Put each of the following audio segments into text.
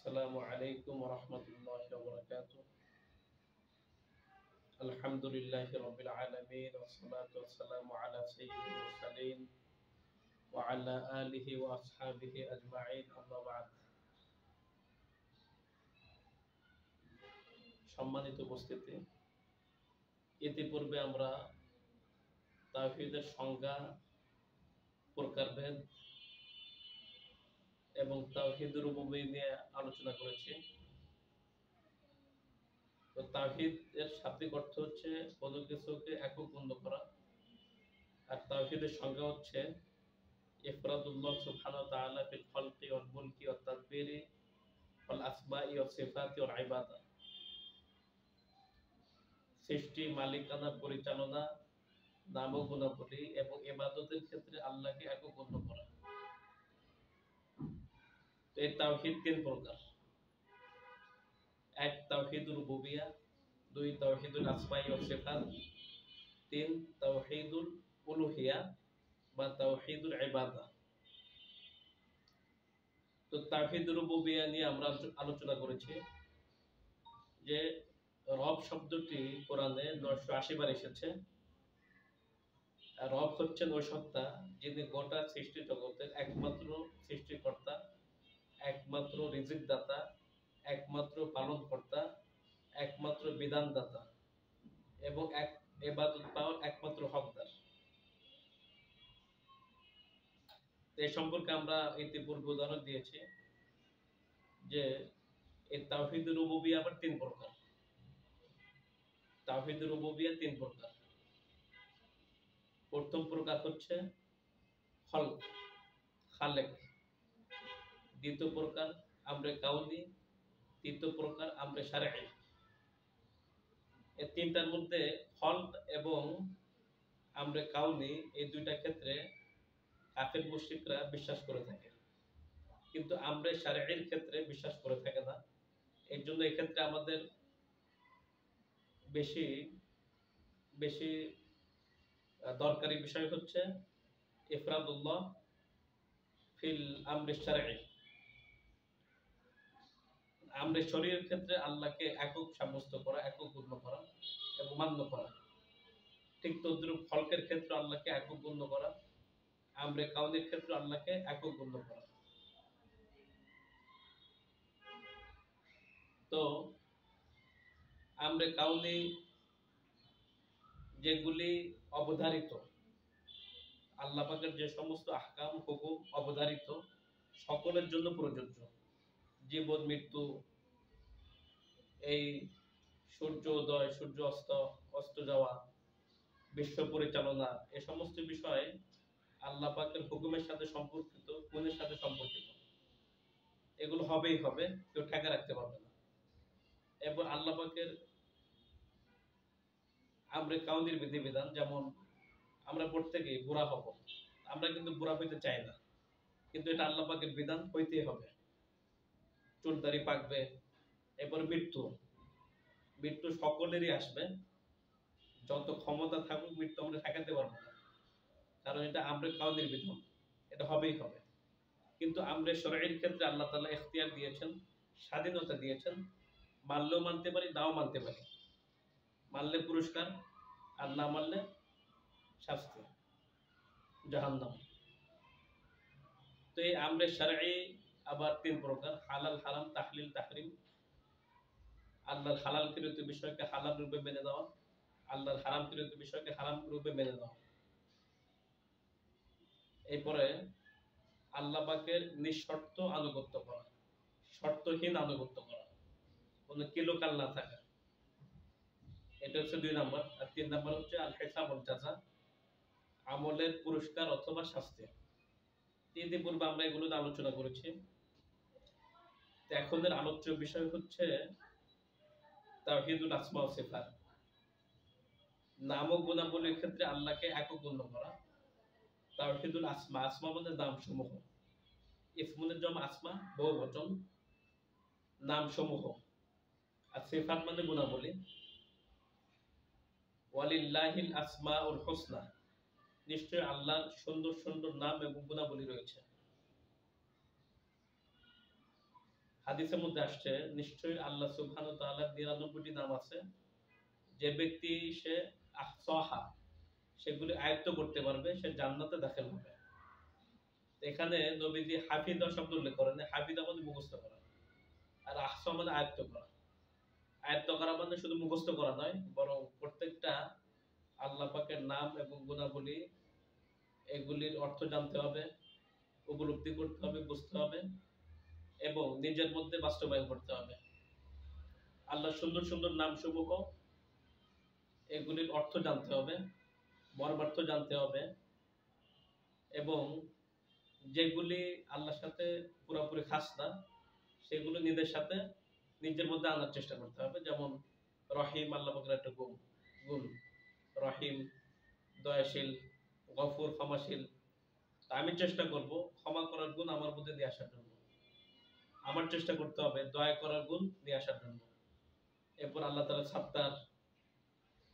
আসসালামু আলাইকুম ওয়া রাহমাতুল্লাহি ওয়া বারাকাতুহু। আলহামদুলিল্লাহি রাব্বিল আলামিন ওয়াস সালাতু ওয়াস সালামু আলা সাইয়্যিদিল মুরসালিন ওয়া আলা আলিহি ওয়া আসহাবিহি আজমাইন, আম্মা বা'দ। সম্মানিত উপস্থিতি, ইতিপূর্বে আমরা তাওহীদের সংজ্ঞা, প্রকারভেদ এবং তাওহীদের রুবুবিয়্যাত নিয়ে আলোচনা করেছি। তো তাওহীদ এর শাব্দিক অর্থ হচ্ছে কোনো কিছুকে একক গণ্য করা, আর তাওহীদের সংজ্ঞা হচ্ছে ইফরাদুল্লাহ সুবহানাহু ওয়া তাআলা ফিল খালকি ওয়াল মুলকি ওয়াত তাদবিরি ওয়াল আসমাই ওয়াস সিফাতি ওয়াল ইবাদা। সৃষ্টি, মালিকানা, পরিচালনা, নাম ও গুণাবলী এবং ইবাদতের ক্ষেত্রে আল্লাহকে একক গণ্য করা। তো এই তাওহীদ তিন প্রকার: এক, তাওহীদুর রুবুবিয়্যাহ; দুই, তাওহীদুল আসমাই ওয়াস সিফাত; তিন, তাওহীদুল উলুহিয়্যাহ বা তাওহীদুল ইবাদা। তো তাওহীদুর রুবুবিয়্যাহ নিয়ে আমরা আলোচনা করেছি যে রব শব্দটি কোরআনে 980 বার এসেছে। আর রব হচ্ছেন ওই সত্তা যিনি গোটা সৃষ্টি জগতের একমাত্র সৃষ্টিকর্তা, একমাত্র রিজিক দাতা, একমাত্র পালনকর্তা, একমাত্র বিধানদাতা এবং ইবাদত পাওয়ার একমাত্র হকদার। এই সম্পর্কে আমরা ইতিপূর্বে উদাহরণ দিয়েছি যে এই তাওহীদুর রুবুবিয়্যাহ আবার তিন প্রকার। তাওহীদুর রুবুবিয়্যাহ তিন প্রকার। প্রথম প্রকার হচ্ছে খলক, খালেক; দ্বিতীয় প্রকার আমরে কাউনি; তৃতীয় প্রকার আমরে শারঈ। এই তিনটার মধ্যে খলক এবং আমরে কাউনি, এই দুইটা ক্ষেত্রে কাফের মুশরিকরা বিশ্বাস করে থাকে, কিন্তু আমরে শারঈর ক্ষেত্রে বিশ্বাস করে থাকে না। এর জন্য এই ক্ষেত্রে আমাদের বেশি বেশি দরকারি বিষয় হচ্ছে ইফরাদুল্লাহ ফিল আমরে শারঈ। আমরে শরীরের ক্ষেত্রে আল্লাহকে একক সাব্যস্ত করা, একক গণ্য করা এবং মান্য করা। ঠিক তদ্রুপ খলকের ক্ষেত্রে আল্লাহকে একক গণ্য করা, আমরে কাউনির ক্ষেত্রে আল্লাহকে একক গণ্য করা। তো আমরে কাউনি যেগুলি অবধারিত, আল্লাহ পাকের যে সমস্ত আহকাম, হুকুম অবধারিত, সকলের জন্য প্রযোজ্য। জীবন, মৃত্যু, এই সূর্য উদয়, সূর্য অস্ত যাওয়া, বিশ্ব পরিচালনা, এ সমস্ত বিষয় আল্লাহ পাকের হুকুমের সাথে সম্পর্কিত, গুণের সাথে সম্পর্কিত। এগুলো হবেই হবে, কেউ ঠেকা রাখতে পারবে না। এবং আল্লাহ পাকের আমরে কাউনির বিধিবিধান, যেমন আমরা প্রত্যেকেই বুড়া হব, আমরা কিন্তু বুড়া হইতে চাই না, কিন্তু এটা আল্লাহ পাকের বিধান, হইতেই হবে। চুল দাড়ি পাকবে। এরপর মৃত্যু, মৃত্যু সকলেরই আসবে। যত ক্ষমতা থাকুক, মৃত্যু আমরা ঠেকাতে পারবো না, কারণ এটা আমরে কাউনির বিধান, এটা হবেই হবে। কিন্তু আমরে শরঈর ক্ষেত্রে আল্লাহ তাআলা ইখতিয়ার দিয়েছেন, স্বাধীনতা দিয়েছেন। মানলেও মানতে পারি, নাও মানতে পারি। মানলে পুরস্কার, আর না মানলে শাস্তি, জাহান্নাম। তো এই আমরে শরঈ আবার তিন প্রকার: হালাল, হারাম, তাহলিল, তাহরিম। আল্লাহর হালালকৃত বিষয়কে হালাল রূপে মেনে নেওয়া, আল্লাহর হারামকৃত বিষয়কে হারাম রূপে মেনে নেওয়া। এরপরে আল্লাহ পাকের নিঃশর্ত আনুগত্য করা, শর্তহীন আনুগত্য করা, কোনো কিলোকাল না থাকা। এটা হচ্ছে 2 নাম্বার। আর 3 নাম্বার হচ্ছে আল হিসাব ওয়াল জাযা, আমলের পুরস্কার অথবা শাস্তি। ইতিপূর্বে আমরা এগুলো নিয়ে আলোচনা করেছি। তো এখনের আলোচ্য বিষয় হচ্ছে তাওহীদুল আসমা ওয়া সিফাত। নাম ও গুণাবলীর ক্ষেত্রে আল্লাহকে একক গণ্য করা। তাওহীদুল আসমা, আসমা মানে নাম সমূহ। ইসমুনের জমা আসমা, বহুবচন, নাম সমূহ। আর সিফাত মানে গুণাবলী। ওয়ালিল্লাহিল আসমাউল হুসনা, নিশ্চয় আল্লাহর সুন্দর সুন্দর নাম এবং গুণাবলী রয়েছে। হাদিসের মধ্যে আসছে নিশ্চয়ই আল্লাহ সুবহানাহু ওয়া তাআলার ৯৯টি নাম আছে, যে ব্যক্তি সে আহসাহা সেগুলি আয়ত্ত করতে পারবে সে জান্নাতে দাখিল হবে। এখানে নবীজি হাফিজা শব্দ উল্লেখ করেন, হাফিজা মানে মুখস্থ করা, আর আহসা মানে আয়ত্ত করা। আয়ত্ত করা মানে শুধু মুখস্থ করা নয়, বরং প্রত্যেকটা আল্লাহ পাকের নাম এবং গুণাবলী এগুলির অর্থ জানতে হবে, উপলব্ধি করতে হবে, বুঝতে হবে এবং নিজের মধ্যে বাস্তবায়ন করতে হবে। আল্লাহ সুন্দর সুন্দর নাম সমূহ এগুলির অর্থ জানতে হবে, মর্মার্থ জানতে হবে এবং যেগুলি আল্লাহর সাথে পুরোপুরি খাস না সেগুলো নিজের মধ্যে আনার চেষ্টা করতে হবে। যেমন রহিম আল্লাহ পাকের একটা গুণ, রহিম দয়াশীল, গফুর ক্ষমাশীল। আমি চেষ্টা করব ক্ষমা করার গুণ আমার মধ্যে নিয়ে আসার জন্য, আমার চেষ্টা করতে হবে দয়া করার গুণ নিয়ে আসার জন্য। এরপর আল্লাহ তাআলা সাত্তার,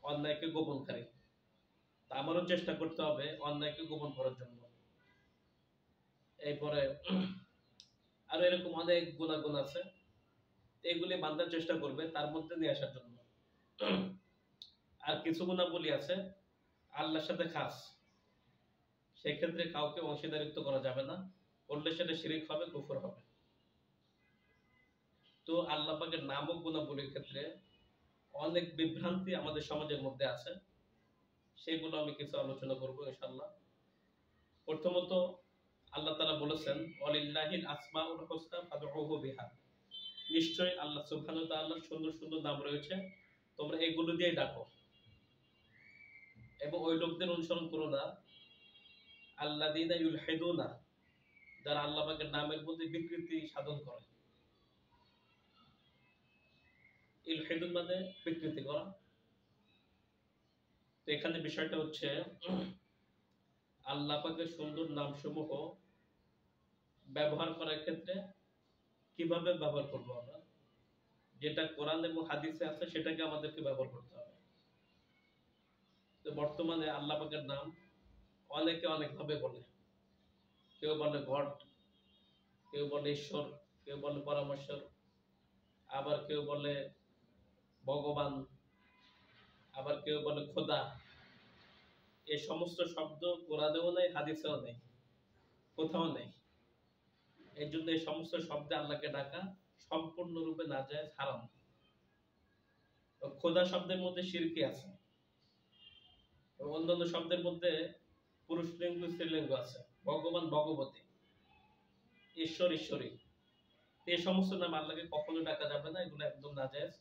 অন্যায়কে গোপনকারী, আমারও চেষ্টা করতে হবে অন্যায়কে গোপন করার জন্য। এরপরে আরো এরকম অনেক গুণাগুণ আছে, এগুলি বান্দার চেষ্টা করবে তার মধ্যে নিয়ে আসার জন্য। আর কিছু গুণাবলী আছে আল্লাহর সাথে খাস, সেক্ষেত্রে কাউকে অংশীদারিত্ব করা যাবে না, করলে সেটা শিরিক হবে, কুফর হবে। তো আল্লাহ পাকের নাম ও গুণাবলীর ক্ষেত্রে অনেক বিভ্রান্তি আমাদের সমাজের মধ্যে আছে, সেগুলো আমি কিছু আলোচনা করবো ইনশাআল্লাহ। প্রথমত আল্লাহ তাআলা বলেছেন ওয়ালিল্লাহিল আসমাউল হুসনা ফাদউহু বিহা, নিশ্চয়ই আল্লাহ সুবহানাহু ওয়া তাআলার সুন্দর সুন্দর নাম রয়েছে, তোমরা এগুলো দিয়ে ডাকো। এবং ওই লোকদের অনুসরণ করো না আল্লাযীনা ইউলহিদুনা, যারা আল্লাহ পাকের নামের মধ্যে বিকৃতি সাধন করে। ইলহিদুন মানে বিকৃতি করা। তো এখানে বিষয়টা হচ্ছে আল্লাহ পাকের সুন্দর নামসমূহ ব্যবহার করার ক্ষেত্রে কিভাবে ব্যবহার করবো আমরা, যেটা কোরআন এবং হাদিসে আছে সেটাকে আমাদেরকে ব্যবহার করতে হবে। তো বর্তমানে আল্লাহ পাকের নাম অনেকে অনেকভাবে বলে, কেউ বলে গড, কেউ বলে ঈশ্বর, কেউ বলে পরামর্শক, আবার কেউ বলে ভগবান, আবার কেউ বলে খোদা। এই সমস্ত শব্দ কোরআনেও নেই, হাদিসেও নেই, কোথাও নেই। এই জন্য এই সমস্ত শব্দে আল্লাহকে ডাকা সম্পূর্ণরূপে নাজায়েজ, হারাম। খোদা শব্দের মধ্যে শিরকি আছে, অন্যান্য শব্দের মধ্যে পুরুষলিঙ্গ স্ত্রীলিঙ্গ আছে, ভগবান ভগবতী, ঈশ্বর ঈশ্বরী। এই সমস্ত নাম আল্লাহকে কখনো ডাকা যাবে না, এগুলো একদম নাজায়েজ।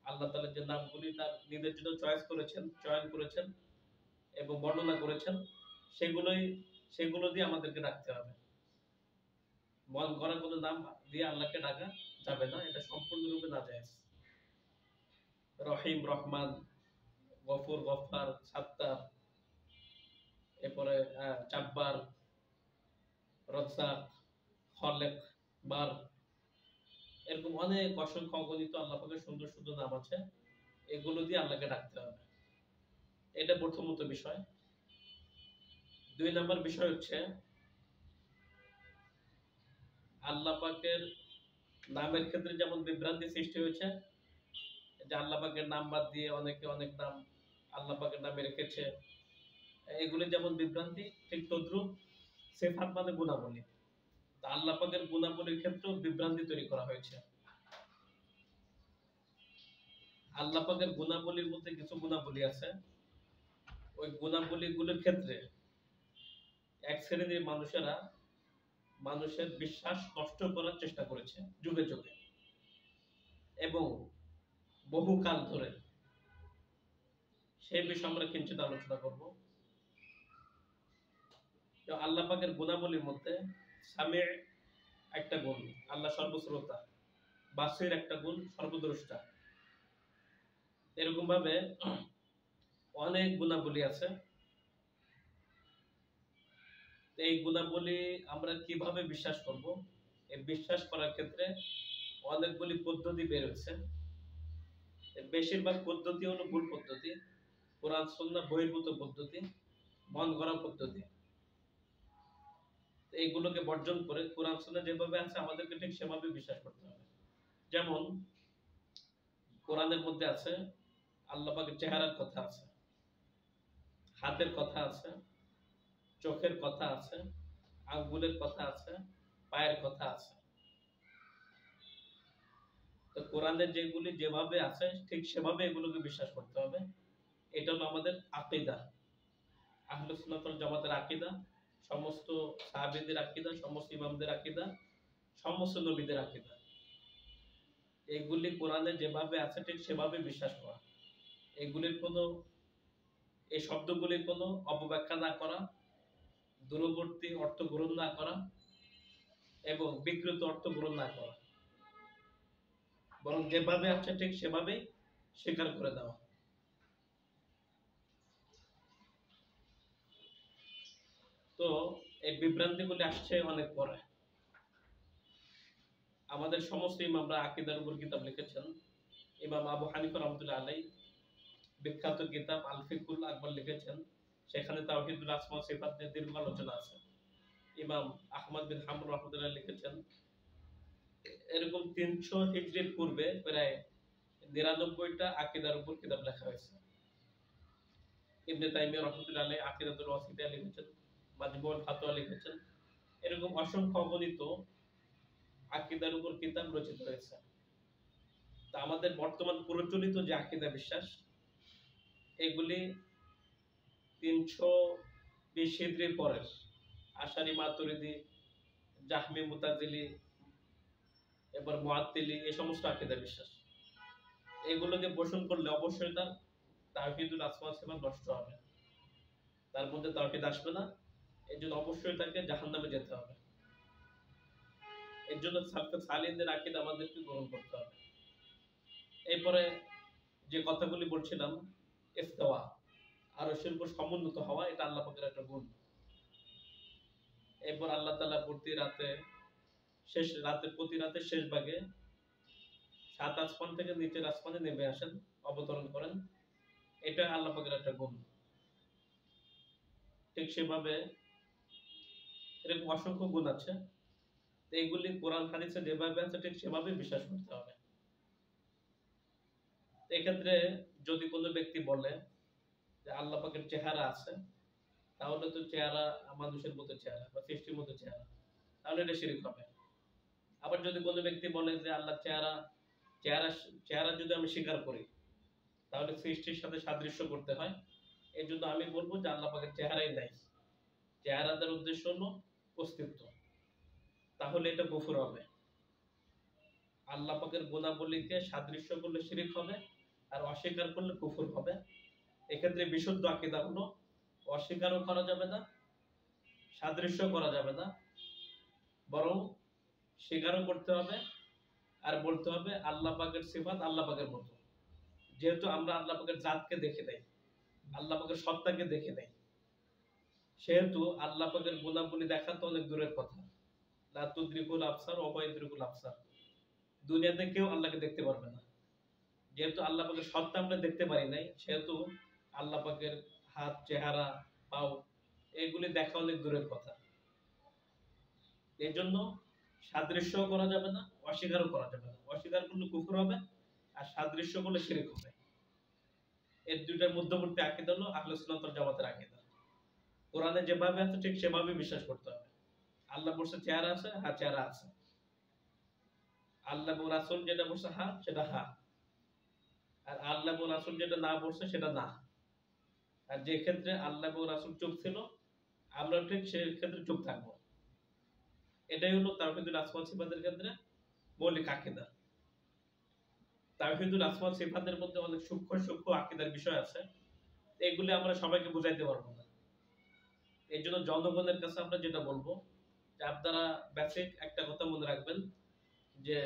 আল্লাহ তাআলা যে নামগুলি তার নিজের জন্য চয়ন করেছেন এবং বর্ণনা করেছেন, সেগুলো দিয়ে আমাদেরকে ডাকতে হবে। মন গড়া কোনো নাম দিয়ে আল্লাহকে ডাকা যাবে না, এটা সম্পূর্ণরূপে নাজায়েজ। রহিম রহমান, গফুর গফফার, সাত্তার, এরপরে জাব্বার, রাজ্জাক, খালেক, বার, এরকম অনেক অসংখ্য অগণিত আল্লাহ পাকের সুন্দর সুন্দর নাম আছে, এগুলো দিয়ে আল্লাহকে ডাকতে হবে। এটা প্রথমত বিষয়। ২ নম্বর বিষয় হচ্ছে আল্লাহ পাকের নামের ক্ষেত্রে যেমন বিভ্রান্তি সৃষ্টি হয়েছে, যে আল্লাহ পাকের নাম বাদ দিয়ে অনেকে অনেক নাম আল্লাহ পাকের নামে রেখেছে, এগুলি যেমন বিভ্রান্তি, ঠিক তদ্রুপ সিফাত মানে গুণাবলী, আল্লাহ পাকের গুণাবলীর ক্ষেত্রেও বিভ্রান্তি তৈরি করা হয়েছে। আল্লাহ পাকের গুণাবলীর মধ্যে কিছু গুণাবলী আছে, ওই গুণাবলীগুলোর ক্ষেত্রে এক শ্রেণীর মানুষেরা মানুষের বিশ্বাস নষ্ট করার চেষ্টা করেছে যুগে যুগে এবং বহুকাল ধরে। সেই বিষয়ে আমরা কিঞ্চিত আলোচনা করব। আল্লাহ পাকের গুণাবলীর মধ্যে সামির একটা গুণ, আল্লাহ সর্বশ্রোতা, বাসির একটা গুণ, সর্বদ্রষ্টা। এরকম ভাবে অনেক গুণাবলী আছে। এই গুণাবলী আমরা কিভাবে বিশ্বাস করব, এই বিশ্বাস করার ক্ষেত্রে অনেকগুলি পদ্ধতি বের হয়েছে। বেশিরভাগ পদ্ধতি হলো ভুল পদ্ধতি, কোরআন সুন্নাহ বহির্ভূত পদ্ধতি, মন গড়া পদ্ধতি। এইগুলোকে বর্জন করে কোরআন সুন্নাহ যেভাবে আছে আমাদেরকে ঠিক সেভাবে বিশ্বাস করতে হবে। যেমন কোরআনের মধ্যে আছে আল্লাহ পাকের চেহারার কথা আছে, হাতের কথা আছে, চোখের কথা আছে, আঙ্গুলের কথা আছে, পায়ের কথা আছে। তো কোরআনের যেগুলি যেভাবে আছে ঠিক সেভাবে এগুলোকে বিশ্বাস করতে হবে। এটা হলো আমাদের আকীদা, আহলুস সুন্নাত ওয়াল জামাতের আকীদা, সমস্ত সাহাবীদের আকীদা, সমস্ত ইমামদের আকীদা, সমস্ত নবীদের আকীদা। এগুলি কোরআনে যেভাবে আছে ঠিক সেভাবে বিশ্বাস করা। এগুলির কোনো, এই শব্দগুলির কোনো অপব্যাখ্যা না করা, দূরবর্তী অর্থ গ্রহণ না করা এবং বিকৃত অর্থ গ্রহণ না করা, বরং যেভাবে আছে ঠিক সেভাবেই স্বীকার করে দেওয়া। তো এই বিভ্রান্তিগুলি আসছে অনেক পরে। আমাদের সমস্ত ইমামরা আকীদার উপর কিতাব লিখেছেন। ইমাম আবু হানিফা রাহমাতুল্লাহ আলাইহি বিখ্যাত কিতাব আল ফিকুল আকবর লিখেছেন, সেখানে তাওহীদুল আসমা ওয়া সিফাত নিয়ে দীর্ঘ আলোচনা আছে। ইমাম আহমদ বিন হাম্বল রাহমাতুল্লাহ লিখেছেন। এরকম 300 হিজরির পূর্বে প্রায় 99টা আকীদার উপর কিতাব লেখা হয়েছে। ইবনে তাইমিয়া রাহমাতুল্লাহ আলাইহি আকীদাতুল ওয়াসিতিয়া লিখেছেন, মাজমুউল ফাতোয়া লিখেছেন। এরকম অসংখ্য অগণিত আকীদার উপর কিতাব রচিত হয়েছে। তা আমাদের বর্তমান প্রচলিত যে আকীদা বিশ্বাস, এগুলি 320 হিজরির পরের আশারি, মাতুরিদি, জাহমি, মুতাজিলি, এবার মুআত্তিলি, এই সমস্ত আকীদা বিশ্বাস। এগুলোকে পোষণ করলে অবশ্যই তার তাওহীদুল আসমা ওয়া সিফাত নষ্ট হবে, তার মধ্যে তাওহীদ আসবে না। এর জন্য অবশ্যই তাকে জাহান্নামে যেতে হবে। এর জন্য সালফে সালিহদের আকীদা আমাদেরকে গ্রহণ করতে হবে। এরপরে যে কথাগুলি বলছিলাম, ইস্তিওয়া, আরশের উপর সমুন্নত হওয়া, এটা আল্লাহ পাকের একটা গুণ। এরপর আল্লাহ তাআলা প্রতি রাতে প্রতি রাতের শেষ ভাগে 7 আসমান থেকে নিচের আসমানে নেমে আসেন, অবতরণ করেন। এটা আল্লাহ পাকের একটা গুণ। ঠিক সেভাবে এরকম অসংখ্য গুণ আছে। এইগুলি কোরআন হাদিসে যেভাবে আছে ঠিক সেভাবে বিশ্বাস করতে হবে। এক্ষেত্রে যদি কোনো ব্যক্তি বলে যে আল্লাহ পাকের চেহারা আছে, তাহলে তো চেহারা মানুষের মতো চেহারা বা সৃষ্টির মতো চেহারা, তাহলে এটা শিরক হবে। আবার যদি কোনো ব্যক্তি বলে যে আল্লাহ চেহারা চেহারা চেহারা যদি আমি স্বীকার করি, তাহলে সৃষ্টির সাথে সাদৃশ্য করতে হয়। এই জন্য আমি বলবো যে আল্লাহ পাকের চেহারাই নাই, চেহারাদের উদ্দেশ্য হলো অস্তিত্ব, তাহলে এটা কুফর হবে। আল্লাহ পাকের গুণাবলীকে সাদৃশ্য করলে শিরক হবে, আর অস্বীকার করলে কুফর হবে। এক্ষেত্রে বিশুদ্ধ আকীদা হলো অস্বীকারও করা যাবে না, সাদৃশ্য করা যাবে না, বরং স্বীকারও করতে হবে আর বলতে হবে আল্লাহ পাকের সিফাত আল্লাহ পাকের মতো। যেহেতু আমরা আল্লাহ পাকের জাতকে দেখে নাই, আল্লাহ পাকের সত্তাকে দেখে নাই, সেহেতু আল্লাহ পাকের গুণাবলী দেখা তো অনেক দূরের কথা। লা তুদরিকুল আবসার ওয়া হুয়া ইউদরিকুল আবসার। দুনিয়াতে কেউ আল্লাহকে দেখতে পারবে না। যেহেতু আল্লাহ পাকের সত্তা আমরা দেখতে পারি নাই, সেহেতু আল্লাহ পাকের হাত, চেহারা, পাও, এগুলি দেখা অনেক দূরের কথা। এই জন্য সাদৃশ্য করা যাবে না, অস্বীকারও করা যাবে না। অস্বীকার করলে কুফর হবে, আর সাদৃশ্য করলে শিরক হবে। এর দুইটার মধ্যবর্তী আকীদা হলো আহলুস সুন্নাত ওয়াল জামাতের আকীদা। কোরআনে যেভাবে আছে ঠিক সেভাবে বিশ্বাস করতে হবে। আল্লাহ বলছে চেহারা আছে, হ্যাঁ চেহারা আছে। আল্লাহ এবং রাসূল যেটা বলছে হ্যাঁ, সেটা হ্যাঁ। আর আল্লাহ এবং রাসূল যেটা না বলছে সেটা না। আর যে ক্ষেত্রে আল্লাহ এবং রাসূল চুপ ছিল, আমরা ঠিক সেই ক্ষেত্রে চুপ থাকবো। এটাই হলো তাওহীদুল আসমা ওয়া সিফাতের ক্ষেত্রে মৌলিক আকীদা। তাওহীদুল আসমা ওয়া সিফাতের মধ্যে অনেক সূক্ষ্ম সূক্ষ্ম আকীদার বিষয় আছে, এগুলি আমরা সবাইকে বুঝাইতে পারবো না। এই জন্য জনগণের কাছে আমরা যেটা বলবো যে আপনারা বেসিক একটা কথা মনে রাখবেন যে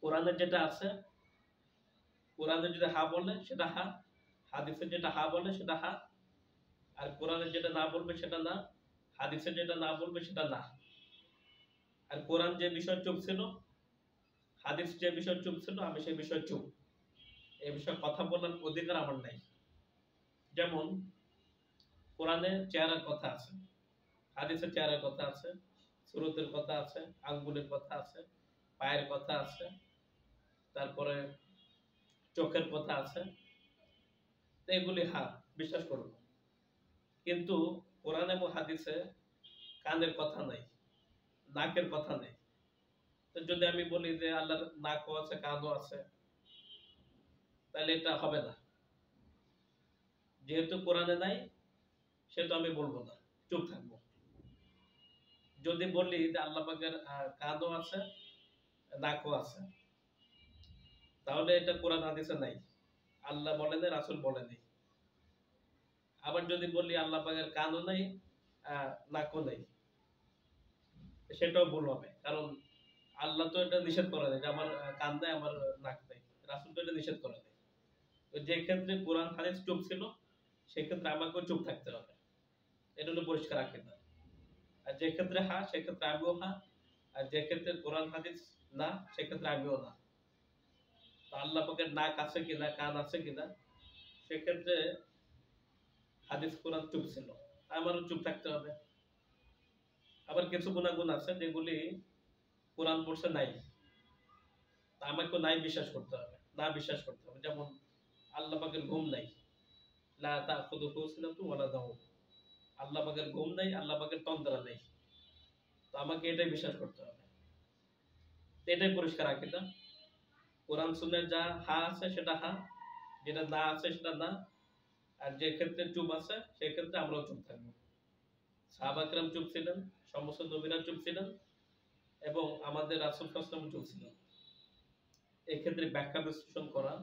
কোরআনের যেটা আছে, কোরআনে যদি হা বলে সেটা হা, হাদিসে যেটা হা বলে সেটা হা, আর কোরআনে যেটা না বলবে সেটা না, হাদিসে যেটা না বলবে সেটা না। আর কোরআন যে বিষয় চুপ ছিল, হাদিস যে বিষয় চুপ ছিল, আমি সেই বিষয় চুপ। এই বিষয়ে কথা বলার অধিকার আমার নাই। যেমন কোরআনে চেহারার কথা আছে, হাদিসে চেহারার কথা আছে, সুরতের কথা আছে, আঙ্গুলের কথা আছে, পায়ের কথা আছে, তারপরে চোখের কথা আছে। তো এগুলি বিশ্বাস করব, কিন্তু কোরআন এবং হাদিসে কানের কথা নাই, নাকের কথা নেই। তো যদি আমি বলি যে আল্লাহর নাকও আছে কানও আছে, তাহলে এটা হবে না। যেহেতু কোরআনে নাই সেহেতু আমি বলবো না, চুপ থাকবো। যদি বলি যে আল্লাহ পাকের কানও আছে নাকও আছে, তাহলে এটা কোরআন হাদিসে নাই, আল্লাহ বলেন রাসূল বলেনি। আবার যদি বলি আল্লাহ পাকের কানও নাই নাকও নাই, সেটাও ভুল হবে। কারণ আল্লাহ তো এটা নিষেধ করে দেয় যে আমার কান নাই আমার নাক নাই, রাসূল তো এটা নিষেধ করে দেয়। তো যে ক্ষেত্রে কোরআন হাদিস চুপ ছিল, সেক্ষেত্রে আমাকেও চুপ থাকতে হবে। এটা হলো পরিষ্কার আকীদা। আর যে ক্ষেত্রে সেক্ষেত্রে আমিও আর যে ক্ষেত্রে কোরআন হাদিস না, সেক্ষেত্রে আমিও না। তো আল্লাহ পাকের নাক আছে কিনা কান আছে কিনা, সেক্ষেত্রে হাদিস কোরআন চুপ ছিল, আমারও চুপ থাকতে হবে। আবার কিছু গুণাগুণ আছে যেগুলি কোরআন পড়ছে নাই, আমাকে নাই বিশ্বাস করতে হবে, না বিশ্বাস করতে হবে। যেমন আল্লাহ পাকের ঘুম নাই, লা তাখুযুহু সিনাতুন ওয়ালা নাওম। আল্লাহ পাকের ঘুম নাই, আল্লাহ পাকের তন্দ্রা নেই। তো আমাকে এটাই বিশ্বাস করতে হবে। এটাই পরিষ্কার আকীদা। কোরআন সুন্নাহর যা আছে সেটা যেটা না আছে সেটা না। আর যে ক্ষেত্রে চুপ আছে সেই ক্ষেত্রে আমরাও চুপ থাকবো। সাহাবা কেরাম চুপ ছিলেন, সমস্ত নবীরা চুপ ছিলেন, এবং আমাদের রাসূল সাল্লাল্লাহু আলাইহি ওয়াসাল্লাম চুপ ছিলেন। এক্ষেত্রে ব্যাখ্যা বিশ্লেষণ করা,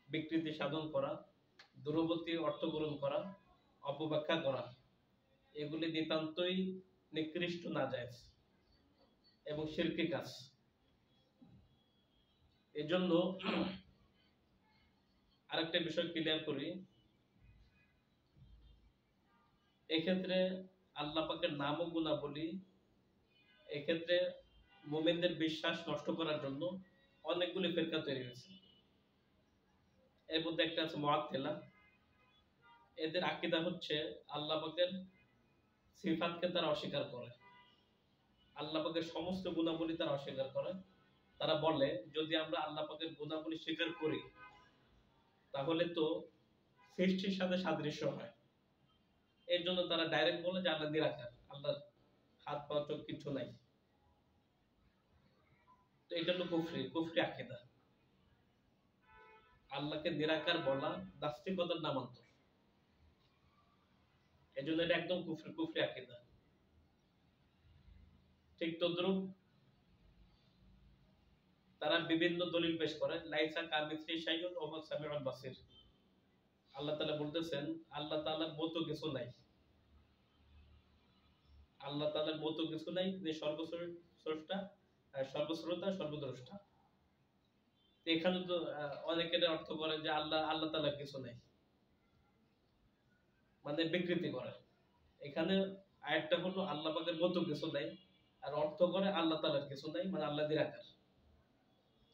বিকৃতি সাধন করা, দূরবর্তী অর্থ গ্রহণ করা, অপব্যাখ্যা করা, এগুলি নিতান্তই নিকৃষ্ট নাজায়েজ এবং শিরকি কাজ। এজন্য আরেকটা বিষয় ক্লিয়ার করি, এক্ষেত্রে আল্লাহ পাকের নাম ও গুণাবলী, এক্ষেত্রে মুমিনদের বিশ্বাস নষ্ট করার জন্য অনেকগুলি ফিরকা তৈরি হয়েছে। এর মধ্যে একটা আছে মুআত্তিলা। এদের আকীদা হচ্ছে আল্লাহ পাকের সিফাতকে তারা অস্বীকার করে, আল্লাহ পাকের সমস্ত গুণাবলী তারা অস্বীকার করে। তারা বলে যদি আমরা আল্লাহ পাকের গুণাবলী স্বীকার করি, তাহলে তো সৃষ্টির সাথে সাদৃশ্য হয়। এর জন্য তারা ডাইরেক্ট বলে যে আল্লাহ নিরাকার, আল্লাহর হাত পা চোখ কিছু নাই। তো এটা হলো কুফরি আকীদা। আল্লাহকে নিরাকার বলা নাস্তিকতার নামান্তর। এজন্য এটা একদম কুফরি আকীদা। ঠিক তদ্রুপ তারা বিভিন্ন দলিল পেশ করে, লাইসা কামিথলিহি শাইউন ওয়া হুয়াস সামিউল বাসীর। আল্লাহ তাআলা বলতেছেন আল্লাহ তাআলার মতো কিছু নাই, আল্লাহ তাআলার মতো কিছু নাই, তিনি সর্বশ্রেষ্ঠ, সর্বশ্রোতা, সর্বদ্রষ্টা। এখানে তো অনেকের অর্থ করে যে আল্লাহ তাআলার কিছু নাই, মানে বিকৃতি করে। এখানে আয়াতটা হলো আল্লাহ পাকের মতো কিছু নাই, আর অর্থ করে আল্লাহ তাআলার কিছু নাই, মানে আল্লাহ নিরাকার।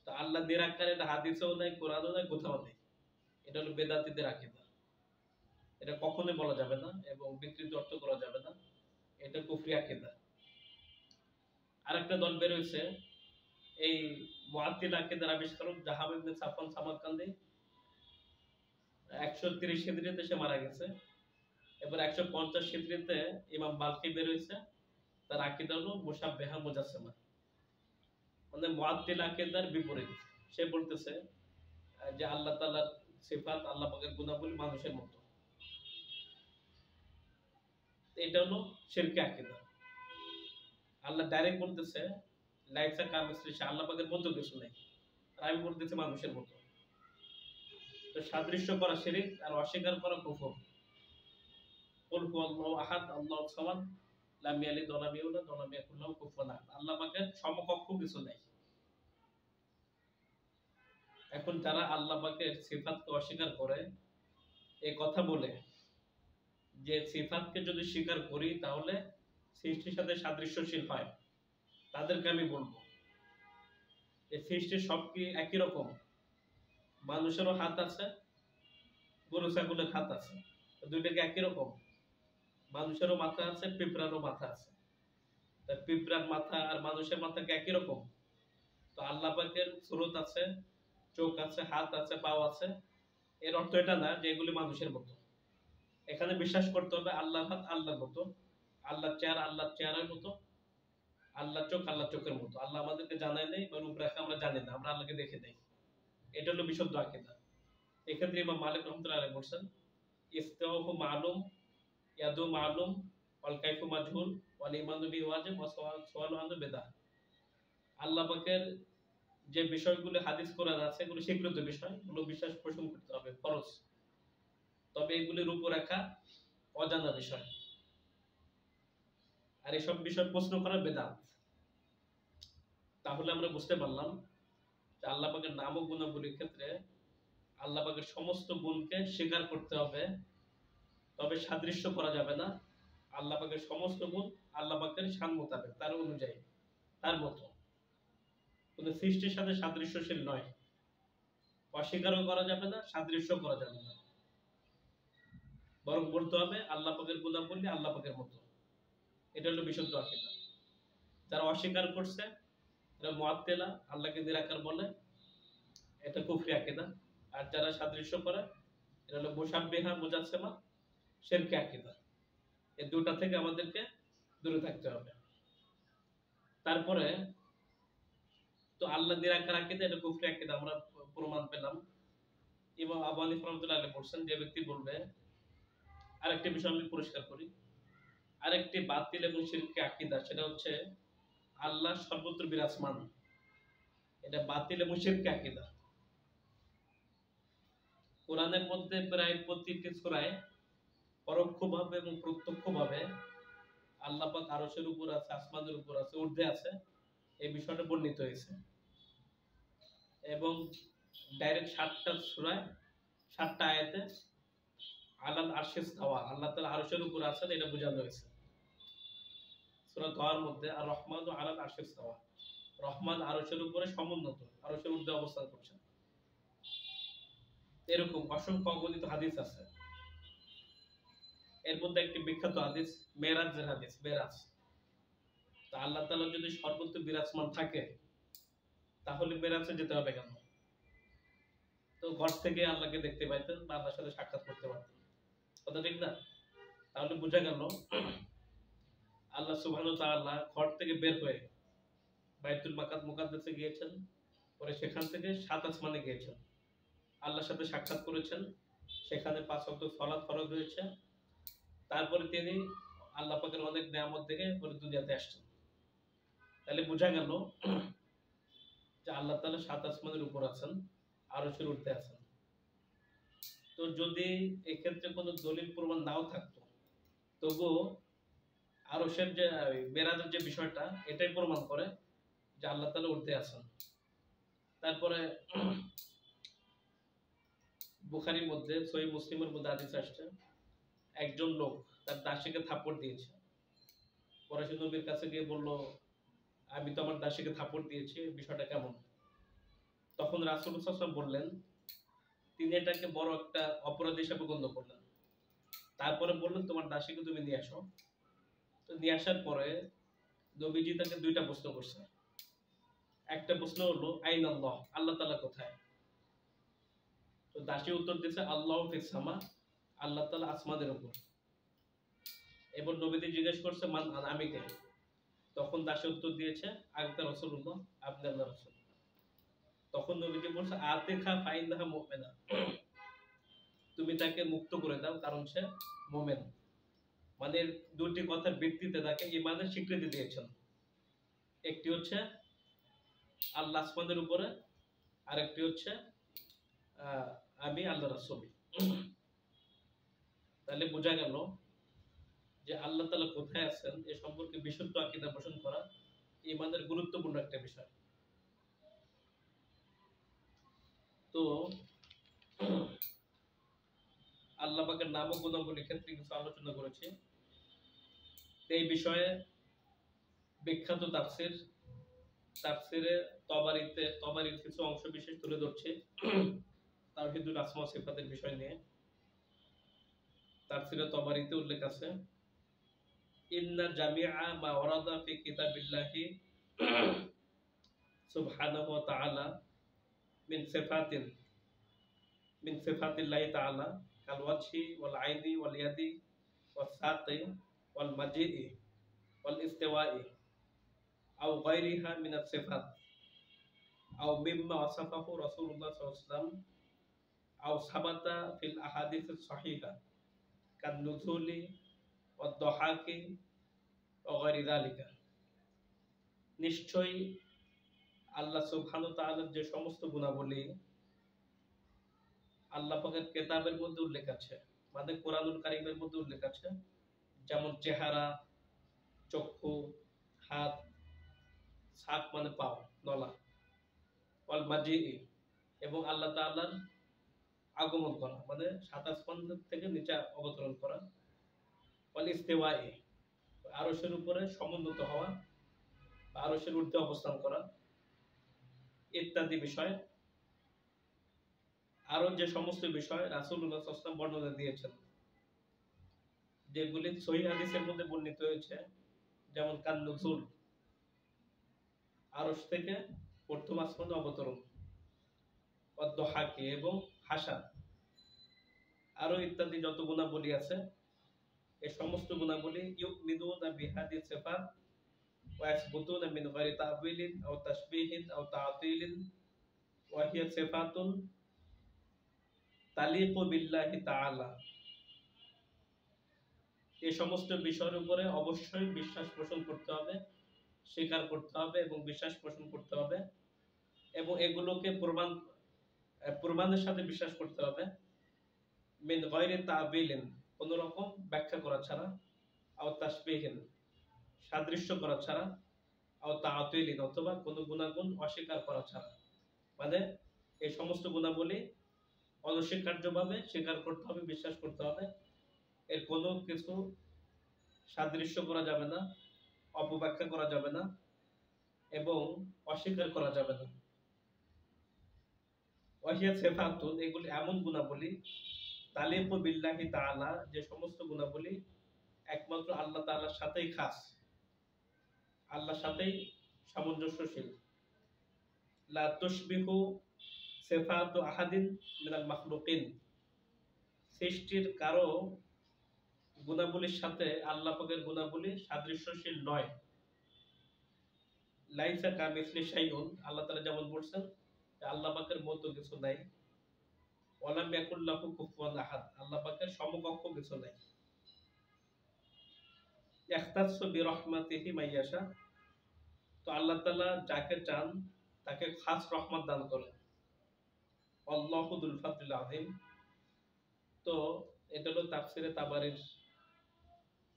তো আল্লাহ নিরাকার এটা হাদিসেও নাই, কোরআনেও নাই, কোথাও নেই। এটা হলো বেদাতীদের আকীদা। এটা কখনোই বলা যাবে না এবং বিকৃত অর্থ করা যাবে না, এটা কুফরি আকীদা। আরেকটা দল বের হয়েছে, এই মুআত্তিলা আকীদার আবিষ্কারক জাহাব ইবনে সাফওয়ান সামারকান্দি। 130 হিজরিতে সে মারা গেছে। এবার 150 হিজরিতে ইমাম বালকি বের হয়েছে, তার আকীদা হলো মুশাব্বিহা মুজাসসিমা, মানে মুআত্তিলা আকীদার বিপরীত। সে বলতেছে যে আল্লাহ তাআলার সিফাত, আল্লাহ পাকের গুণাবলী মানুষের মতো। এটা হলো শিরকি আকীদা। আল্লাহ ডাইরেক্ট বলতেছে লাইসা কামিথলিহি শাইউন, আল্লাহ পাকের মতো কিছু নাই, আর আমি বলতেছি মানুষের মতো। তো সাদৃশ্য করা শিরক আর অস্বীকার করা কুফর। কুল হুয়াল্লাহু আহাদ আল্লাহুস সামাদ লাম ইয়ালিদ ওয়া লাম ইউলাদ ওয়া লাম ইয়াকুল লাহু কুফুয়ান আহাদ। আল্লাহ পাকের সমকক্ষ কিছু নাই। এখন যারা আল্লাহ পাকের সিফাতকে অস্বীকার করে, এই কথা বলে যে সিফাতকে যদি স্বীকার করি তাহলে সৃষ্টির সাথে সাদৃশ্যশীল হয়, তাদেরকে আমি বলবো এই সৃষ্টির সব কি একই রকম? মানুষেরও হাত আছে, গরু ছাগলের হাত আছে, দুইটা কি একই রকম? মানুষেরও মাথা আছে, পিঁপড়ারও মাথা আছে। তা পিঁপড়ার মাথা আর মানুষের মাথা কি একই রকম? তো আল্লাহ পাকের সুরত আছে, চোখ আছে, হাত আছে, পাও আছে। এর অর্থ এটা না যে এগুলি মানুষের মতো। এখানে বিশ্বাস করতে হবে আল্লাহর হাত আল্লাহর মতো, আল্লাহর চেহারা আল্লাহর চেহারার মতো, আল্লাহর চোখ আল্লাহর চোখের মতো। আল্লাহ আমাদেরকে জানায় নেই বা রূপরেখা আমরা জানি না, আমরা আল্লাহকে দেখে নেই। এটা হলো বিশুদ্ধ আকীদা। এক্ষেত্রে ইমাম মালিক রাহমাতুল্লাহি আলাইহি বলছেন, ইস্তিওয়াহু মালুম, ইয়াদু মালুম, ওয়াল কাইফু মাজহুল, ওয়াল ঈমানু বিহি ওয়াজিব, ওয়া সুআলু আনহু বিদআহ। আল্লাহ পাকের যে বিষয়গুলো হাদিস কোরআন আছে এগুলো স্বীকৃত বিষয়, এগুলো বিশ্বাস পোষণ করতে হবে, ফরজ। তবে এগুলির রূপরেখা অজানা বিষয়, আর এসব বিষয় প্রশ্ন করা বেদাত। তাহলে আমরা বুঝতে পারলাম যে আল্লাহ পাকের নাম ও গুণাবলীর ক্ষেত্রে আল্লাহ পাকের সমস্ত গুণকে স্বীকার করতে হবে, তবে সাদৃশ্য করা যাবে না। আল্লাহ পাকের সমস্ত গুণ আল্লাহ পাকের শান মোতাবেক, তার অনুযায়ী, তার মতো। কোনো সৃষ্টির সাথে সাদৃশ্যশীল নয়। অস্বীকারও করা যাবে না, সাদৃশ্য করা যাবে না, বরং বলতে হবে আল্লাহ পাকের গুণাবলী আল্লাহ পাকের মতো। এটা হলো বিশুদ্ধ আকীদা। যারা অস্বীকার করছে এরা মুআত্তিলা, আল্লাহকে নিরাকার বলে, এটা কুফরি আকীদা। আর যারা সাদৃশ্য করে এটা হলো মুশাব্বিহা, মুজাসসিমা, শিরকি আকীদা। এই দুটা থেকে আমাদেরকে দূরে থাকতে হবে। তারপরে তো আল্লাহ নিরাকার আকীদা, এটা কুফরি আকীদা, আমরা প্রমাণ পেলাম। ইমাম আবু হানিফা রাহমাতুল্লাহি আলাইহি বলছেন, যে ব্যক্তি বলবে, আরেকটি বিষয় আমি পরিষ্কার করি, আরেকটি বাতিল এবং শিরকি আকীদা, সেটা হচ্ছে আল্লাহ সর্বত্র বিরাজমান। এটা বাতিল এবং শিরকি আকীদা। কোরআনের মধ্যে প্রায় প্রতিটি সূরায় পরোক্ষভাবে এবং প্রত্যক্ষভাবে আল্লাহ পাক আরশের উপর আছে, আসমানের উপর আছে, ঊর্ধ্বে আছে, এই বিষয়টা বর্ণিত হয়েছে। এবং ডাইরেক্ট ৭টা সূরায় ৭টা আয়াতে আলাল আরশে ইস্তাওয়া, আল্লাহ তাআলা আরশের উপর আছেন, এটা বোঝানো হয়েছে। সূরা তাহার মধ্যে আর রহমানু আলাল আরশে ইস্তাওয়া, রহমান আরশের উপরে সমুন্নত, আরশের ঊর্ধ্বে অবস্থান করছেন। এরকম অসংখ্য অগণিত হাদিস আছে। এর মধ্যে একটি বিখ্যাত হাদিস মেরাজের হাদিস, মেরাজ। তা আল্লাহ তাআলা যদি সর্বত্র বিরাজমান থাকে তাহলে মেরাজে যেতে হবে কেন? তো ঘর থেকে আল্লাহকে দেখতে পাইতেন বা আল্লাহর সাথে সাক্ষাৎ করতে পারতেন, কথা ঠিক না? তাহলে বোঝা গেল আল্লাহ সুবহানাহু ওয়া তাআলা ঘর থেকে বের হয়ে বাইতুল মুকাদ্দাসে গিয়েছেন, পরে সেখান থেকে ৭ আসমানে গিয়েছেন, আল্লাহর সাথে সাক্ষাৎ করেছেন, সেখানে ৫ ওয়াক্ত সালাত ফরজ হয়েছে। তারপরে তিনি আল্লাহ পাকের অনেক নিয়ামত দেখে পরে দুনিয়াতে আসছেন। তাহলে বোঝা গেল যে আল্লাহ তাআলা ৭ আসমানের উপর আছেন, আরশের ঊর্ধ্বে আছেন। তো যদি এক্ষেত্রে কোনো দলিল প্রমাণ নাও থাকতো, তবুও আরশের যে মেরাজের যে বিষয়টা, এটাই প্রমাণ করে যে আল্লাহ তাআলা ঊর্ধ্বে আছেন। তারপরে বুখারীর মধ্যে, সহিহ মুসলিমের মধ্যে হাদিস আসছে, একজন লোক তার দাসীকে থাপ্পড় দিয়েছে। পরে সে নবীর কাছে গিয়ে বলল, আমি তো আমার দাসীকে থাপ্পড় দিয়েছি, বিষয়টা কেমন? তখন রাসূল সাল্লাল্লাহু আলাইহি ওয়াসাল্লাম বললেন, তিনি এটাকে বড় একটা অপরাধ হিসেবে গণ্য করলেন। তারপরে বললেন, তোমার দাসীকে তুমি নিয়ে আসো। তো নিয়ে আসার পরে নবীজি তাকে ২টা প্রশ্ন করছে। একটা প্রশ্ন হলো আইনাল্লাহ, আল্লাহ তাআলা কোথায়? তো দাসী উত্তর দিয়েছে, আল্লাহু ফিস সামা, আল্লাহ তাআলা আসমানের উপর। এবার নবীজি জিজ্ঞেস করছে, মান আনা, আমি কে? তখন দাসী উত্তর দিয়েছে, আনতা রাসূলুল্লাহ, আপনি আল্লাহর রাসূল। তখন নবীজি বলছে, আতিকা ফাইন্নাহা মুমিনা, তুমি তাকে মুক্ত করে দাও, কারণ সে মুমিন। মানে দুটি কথার ভিত্তিতে তাকে ঈমানের স্বীকৃতি দিয়েছেন। একটি হচ্ছে আল্লাহ আসমানের উপরে, আর একটি হচ্ছে আমি আল্লাহর রাসূল। তাহলে বোঝা গেল যে আল্লাহ তাআলা কোথায় আছেন এ সম্পর্কে বিশুদ্ধ আকীদা পোষণ করা ঈমানের গুরুত্বপূর্ণ একটা বিষয়। তো আল্লাহ পাকের নাম ও গুণাবলীর ক্ষেত্রে কিছু আলোচনা করেছি। এই বিষয়ে বিখ্যাত তাফসিরে তবারির কিছু অংশ বিশেষ তুলে ধরছে তাওহীদুল আসমা ওয়া সিফাতের বিষয় নিয়ে। তাফসিরে তবারিতে উল্লেখ আছে, ইন্না জামিআ মা ওয়ারাদা ফি কিতাবিল্লাহি সুবহানাহু ওয়া তাআলা মিন সিফাতিন মিন সিফাতিল্লাহি তাআলা কাল ওয়াজহি ওয়াল আইনি ওয়াল ইয়াদি ওয়াস সাqi ওয়াল মাজিই ওয়াল ইস্তিওয়াই আও গায়রিহা মিন আস-সিফাত আও মিম্মা ওয়াসাফাহু রাসূলুল্লাহ সাল্লাল্লাহু আলাইহি ওয়াসাল্লাম আও সাবাতা ফিল আহাদিস আস-সহিহা কান নুজুলি ওয়াদ দুহাকি ওয়া গায়রি যালিকা। নিশ্চয়ই আল্লাহ সুবহানাহু ওয়া তাআলার যে সমস্ত গুণাবলী আল্লাহ পাকের কিতাবের মধ্যে উল্লেখ আছে, মানে কোরআনুল কারীমের মধ্যে উল্লেখ আছে, যেমন চেহারা, চক্ষু, হাত, সাক মানে পাও, নলা, ওয়াল মাজিই এবং আল্লাহ তাআলার আগমন করা মানে সাত আসমান থেকে নিচে অবতরণ করা, ওয়াল ইস্তিওয়াই আরশের উপরে সমুন্নত হওয়া বা আরশের ঊর্ধ্বে অবস্থান করা ইত্যাদি বিষয়। আরো যে সমস্ত বিষয় রাসূলুল্লাহ সাল্লাল্লাহু আলাইহি ওয়াসাল্লাম বর্ণনা দিয়েছেন, যেগুলি সহিহ হাদিসের মধ্যে বর্ণিত হয়েছে, যেমন কান নুজুল আরশ থেকে প্রথম আসমানে অবতরণ, ওয়াদ দুহাকি এবং হাসা, আরো ইত্যাদি যত গুণাবলী আছে, এই সমস্ত গুণাবলী ইউমিনুনা বিহাদিস সিফাত ওয়া ইয়াসবুতুনা মিন গায়রি তা'বিলিন আও তাশবিহিন আও তা'তিলিন ওয়া হিয়া সিফাতুন তালিকু বিল্লাহি তাআলা। এই সমস্ত বিষয়ের উপরে অবশ্যই বিশ্বাস পোষণ করতে হবে, স্বীকার করতে হবে এবং বিশ্বাস পোষণ করতে হবে এবং এগুলোকে প্রমাণের সাথে বিশ্বাস করতে হবে। মিন গায়রি তা'বিলিন কোন রকম ব্যাখ্যা করা ছাড়া, আও তাশবিহিন সাদৃশ্য করা ছাড়া, আও তা'তিলিন অথবা কোন গুণাগুণ অস্বীকার করা ছাড়া, মানে এই সমস্ত গুণাবলী অনস্বীকার্যভাবে স্বীকার করতে হবে, বিশ্বাস করতে হবে। এর কোনো কিছু সাদৃশ্য করা যাবে না, অপব্যাখ্যা করা যাবে না এবং অস্বীকার করা যাবে না। ওয়াহিয়া সিফাতুন এগুলি এমন গুণাবলী তালিকু বিল্লাহি তাআলা যে সমস্ত গুণাবলী একমাত্র আল্লাহ তাআলার সাথেই খাস, আল্লাহর সাথেই সামঞ্জস্যশীল। লা তুশবিহু সিফাতু আহাদিন মিনাল মাখলুকিন সৃষ্টির কারো গুণাবলীর সাথে আল্লাহ পাকের গুণাবলী সাদৃশ্যশীল নয়। লাইসা কামিসলি শাইউন আল্লাহ তাআলা যেমন বলছেন যে আল্লাহ পাকের মতো কিছু নাই, ওয়ালাম ইয়াকুল লাহু কুফুয়ান আহাদ আল্লাহ পাকের সমকক্ষ কিছু নাই। ইখতাসু বিরহমাতিহি মাইয়াশা তো আল্লাহ তাআলা যাকে চান তাকে খাস রহমত দান করেন। আল্লাহু যুল ফাদলিল আযীম। তো এটা হলো তাফসিরে তাবারির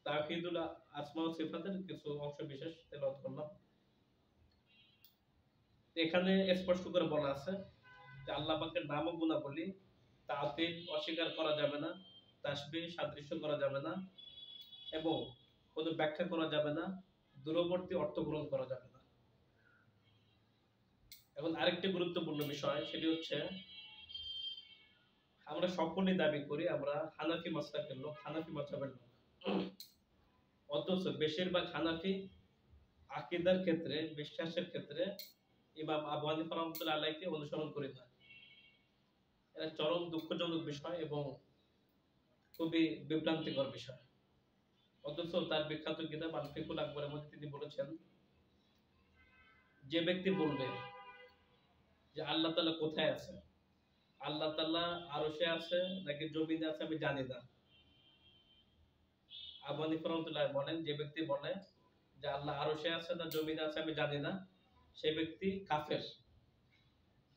তাওহীদুল আসমা ওয়া সিফাতের কিছু অংশ বিশেষ তেলাওয়াত করলাম। এখানে স্পষ্ট করে বলা আছে যে আল্লাহ পাকের নাম ও গুণাবলী তাতিল অস্বীকার করা যাবে না, তাসবিহ সাদৃশ্য করা যাবে না এবং কোনো ব্যাখ্যা করা যাবে না, দূরবর্তী অর্থ গ্রহণ করা যাবে না। এখন আরেকটি গুরুত্বপূর্ণ বিষয় সেটি হচ্ছে আমরা সকলেই দাবি করি আমরা হানাফি মাযহাবের লোক, হানাফি মাযহাবের লোক, অথচ বেশিরভাগ হানাফি আকীদার ক্ষেত্রে, বিশ্বাসের ক্ষেত্রে ইমাম আবু হানিফা রাহমাতুল্লাহ আলাইহিকে অনুসরণ করি না। এটা চরম দুঃখজনক বিষয় এবং খুবই বিভ্রান্তিকর বিষয়। অথচ তার বিখ্যাত কিতাব আল ফিকুল আকবরের মধ্যে তিনি বলেছেন, যে ব্যক্তি বলবে যে আল্লাহ তাআলা কোথায় আছে, আল্লাহ তাআলা আরশে আছে নাকি জমিনে আছে আমি জানি না, আবু হানিফা রাহমাতুল্লাহ বলেন যে ব্যক্তি বলে যে আল্লাহ আরশে আছে না জমিনে আছে আমি জানি না, সেই ব্যক্তি কাফের,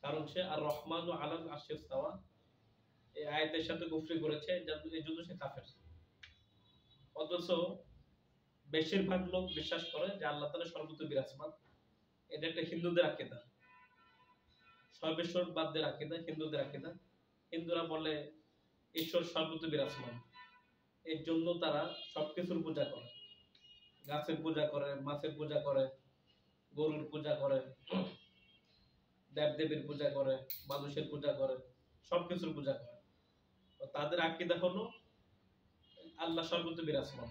কারণ সে আর রহমানু আলাল আরশি ইস্তাওয়া এই আয়াতের সাথে কুফরি করেছে, এই জন্য সে কাফের। অথচ বেশিরভাগ লোক বিশ্বাস করে যে আল্লাহ তাআলা সর্বত্র বিরাজমান। এটা একটা হিন্দুদের আকীদা, সর্বেশ্বরবাদদের আকীদা, হিন্দুদের আকীদা। হিন্দুরা বলে ঈশ্বর সর্বত্র বিরাজমান, এর জন্য তারা সবকিছুর পূজা করে, গাছের পূজা করে, মাছের পূজা করে, গরুর পূজা করে, দেবদেবীর পূজা করে, মানুষের পূজা করে, সবকিছুর পূজা করে। তাদের আকীদা হলো আল্লাহ সর্বত্র বিরাজমান।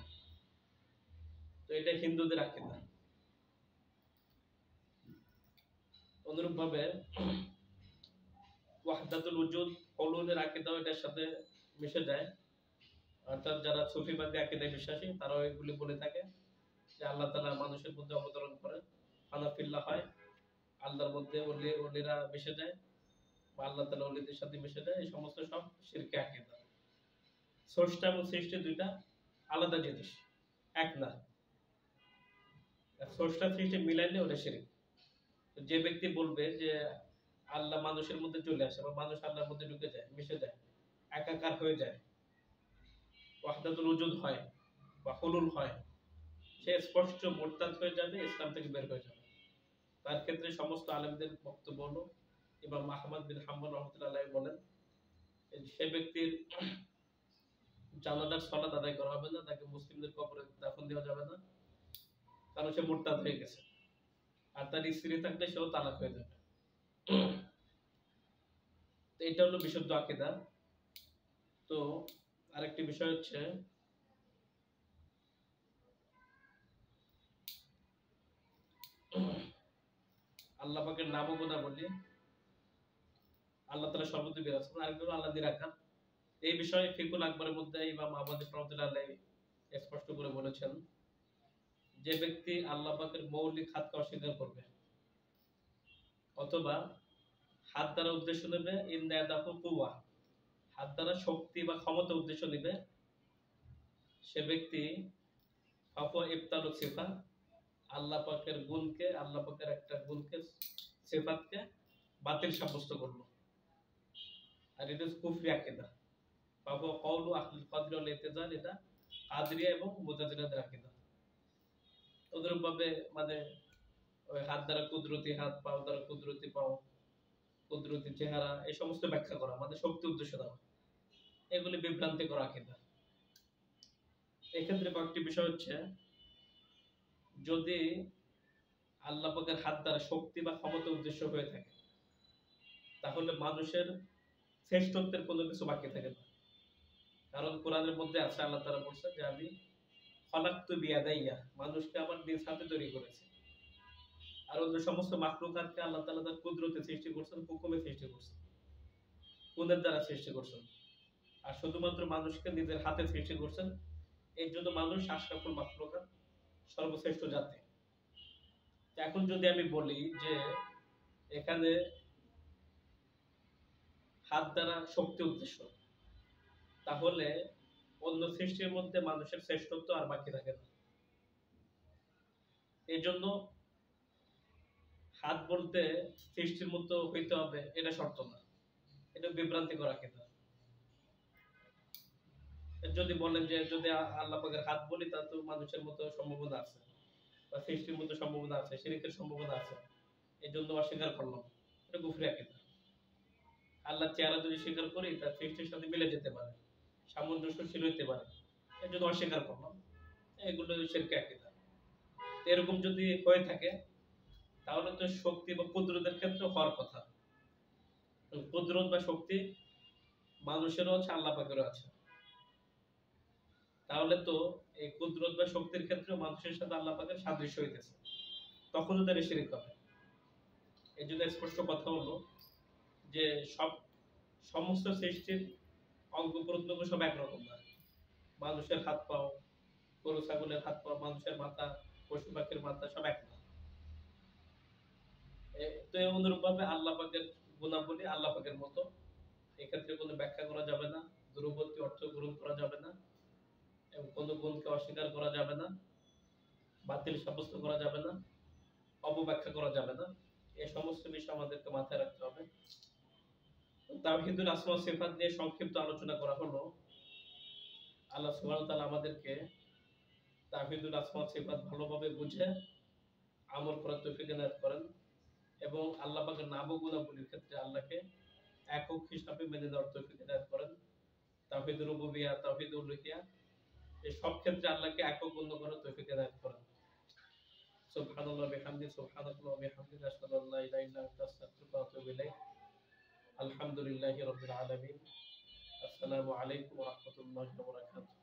তো এটা হিন্দুদের আকীদা। অনুরূপভাবে ওয়াহদাতুল উজুদ হুলুলের আকীদাও এটার সাথে মিশে যায়। অর্থাৎ যারা সুফিবাদী আকীদায় বিশ্বাসী তারাও এগুলি বলে থাকে যে আল্লাহ তাআলা মানুষের মধ্যে অবতরণ করেন, আনাফিল্লাহ হয়, আল্লাহর মধ্যে ওলিরা মিশে যায় বা আল্লাহ তাআলা ওলিদের সাথে মিশে যায়। এই সমস্ত সব শিরকে আকীদা। স্রষ্টা এবং সৃষ্টি দুইটা আলাদা জিনিস, এক না। স্রষ্টা সৃষ্টি মিলাইলে ওটা শিরক। যে ব্যক্তি বলবে যে আল্লাহ মানুষের মধ্যে চলে আসে বা মানুষ আল্লাহর মধ্যে ঢুকে যায়, মিশে যায়, একাকার হয়ে যায়, ওয়াহদাতুল উজুদ হয় বা হুলুল হয়, সে স্পষ্ট মুরতাদ হয়ে যাবে, ইসলাম থেকে বের হয়ে যাবে। তার ক্ষেত্রে সমস্ত আলেমদের বক্তব্য হলো, ইমাম আহমদ বিন হাম্বল রাহমাতুল্লাহি আলাইহি বলেন সে ব্যক্তির জানাজার সালাত আদায় করা হবে না, তাকে মুসলিমদের কবরে দাফন দেওয়া যাবে না, কারণ সে মুরতাদ হয়ে গেছে। আর তার স্ত্রী থাকলে সেও তালাক হয়ে যাবে। তো এটা হলো বিশুদ্ধ আকীদা। তো আরেকটি বিষয় হচ্ছে আল্লাহ পাকের নাম ও গুণাবলী। আল্লাহ তাআলা সর্বত্র বিরাজমান, আরেকটি হলো আল্লাহ নিরাকার। এই বিষয়ে ফিকুল আকবরের মধ্যে ইমাম আহমদ রাহমাতুল্লাহি আলাইহি স্পষ্ট করে বলেছেন, যে ব্যক্তি আল্লাহ পাকের মৌলিক হাতকে অস্বীকার করবে অথবা হাত দ্বারা উদ্দেশ্য নেবে, ইন্দায়াদাহু কুওয়া, হাত দ্বারা শক্তি বা ক্ষমতা উদ্দেশ্য নেবে, সে ব্যক্তি ফাহুয়া ইবতালু সিফা, আল্লাহ পাকের গুণকে, আল্লাহ পাকের একটা গুণকে, সিফাতকে বাতিল সাব্যস্ত করলো। আর এটা কুফরি আকীদা। ফাহুয়া কওলু আহলুল কদর ওয়াল ইতিজাল, এটা কাদরিয়া এবং মুতাজিলাদের আকীদা। অনুরূপভাবে মানে ওই হাত দ্বারা কুদরতি হাত, পাও দ্বারা কুদরতি পাও, কুদরতি চেহারা, এই সমস্ত ব্যাখ্যা করা মানে শক্তি উদ্দেশ্য দেওয়া, এগুলি বিভ্রান্তিকর আকীদা। এক্ষেত্রে কয়েকটি বিষয় হচ্ছে, যদি আল্লাহ পাকের হাত দ্বারা শক্তি বা ক্ষমতা উদ্দেশ্য হয়ে থাকে, তাহলে মানুষের শ্রেষ্ঠত্বের কোনো কিছু বাকি থাকে না। কারণ কোরআনের মধ্যে আছে, আল্লাহ তাআলা বলছে যে আমি খলাকতু বিয়াদাইয়া, মানুষকে আমার নিজ হাতে তৈরি করেছি। আর অন্য সমস্ত মাখলুকাতকে আল্লাহ তাআলা তার কুদরতে সৃষ্টি করছেন, হুকুমে সৃষ্টি করছেন, গুণের দ্বারা সৃষ্টি করছেন। আর শুধুমাত্র মানুষকে নিজের হাতে সৃষ্টি করছেন। এর জন্য মানুষ আশরাফুল মাখলুকাত, সর্বশ্রেষ্ঠ জাতি। এখন যদি আমি বলি যে এখানে হাত দ্বারা শক্তি উদ্দেশ্য, তাহলে অন্য সৃষ্টির মধ্যে মানুষের শ্রেষ্ঠত্ব আর বাকি থাকে না। এই জন্য হাত বলতে সৃষ্টির মতো হইতে হবে এটা শর্ত না, এটা বিভ্রান্তি করা কিনা। যদি বলেন যে যদি আল্লাহ পাকের হাত বলি, তা তো মানুষের মতো সম্ভাবনা আছে বা সৃষ্টির মতো সম্ভাবনা আছে, শিরকের সম্ভাবনা আছে, এই জন্য অস্বীকার করলাম, এটা কুফরি আকীদা। আল্লাহ চেহারা যদি স্বীকার করি, তার সৃষ্টির সাথে মিলে যেতে পারে, সামঞ্জস্যশীল হইতে পারে, এই জন্য অস্বীকার করলাম, এগুলো শিরকে আকীদা। এরকম যদি হয়ে থাকে, তাহলে তো শক্তি বা কুদরতের ক্ষেত্রে হওয়ার কথা। কুদরত বা শক্তি মানুষেরও আছে, আল্লাহ পাকেরও আছে। তাহলে তো এই কুদরত বা শক্তির ক্ষেত্রে মানুষের সাথে আল্লাহ পাকের সাদৃশ্য হইতেছে, তখন তো তার শিরক হবে। এই জন্য স্পষ্ট কথা হলো যে সমস্ত সৃষ্টির অঙ্গ প্রত্যঙ্গ সব একরকম না। মানুষের হাত পাও, গরু ছাগলের হাত পাও, মানুষের মাথা, পশু পাখির মাথা সব এক না। তো অনুরূপ ভাবে আল্লাহ পাকের গুণাবলী আল্লাহ পাকের মতো, এক্ষেত্রে কোনো ব্যাখ্যা করা যাবে না, দূরবর্তী অর্থ গ্রহণ করা যাবে না, এবং কোনো গুণকে অস্বীকার করা যাবে না, বাতিল সাব্যস্ত করা যাবে না, অপব্যাখ্যা করা যাবে না। এই সমস্ত বিষয় আমাদেরকে মাথায় রাখতে হবে। তাওহীদুল আসমা ওয়াস সিফাত নিয়ে সংক্ষিপ্ত আলোচনা করা হলো। আল্লাহ সুবহানাহু ওয়া তাআলা আমাদেরকে তাওহীদুল আসমা ওয়াস সিফাত ভালোভাবে বুঝে আমল করার তৌফিক এনায়েত করেন, এবং আল্লাহ পাকের নাম ও গুণাবলীর ক্ষেত্রে আল্লাহকে একক হিসাবে মেনে নেওয়ার তৌফিক এনায়েত করেন। তাওহীদুর রুবুবিয়্যাহ, তাওহীদুল উলূহিয়্যাহ, এই সব ক্ষেত্রে আল্লাহকে একক গণ্য করার তৌফিক এনায়েত করেন। সুবহানাল্লাহি ওয়া বিহামদিহি, সুবহানাল্লাহি ওয়া বিহামদিহি, আশহাদু আল্লা ইলাহা ইল্লা আনতা, আস্তাগফিরুকা ওয়া আতুবু ইলাইক। আলহামদুলিল্লাহি রাব্বিল আলামিন। আসসালামু আলাইকুম ওয়া রাহমাতুল্লাহি ওয়া বারাকাতুহু।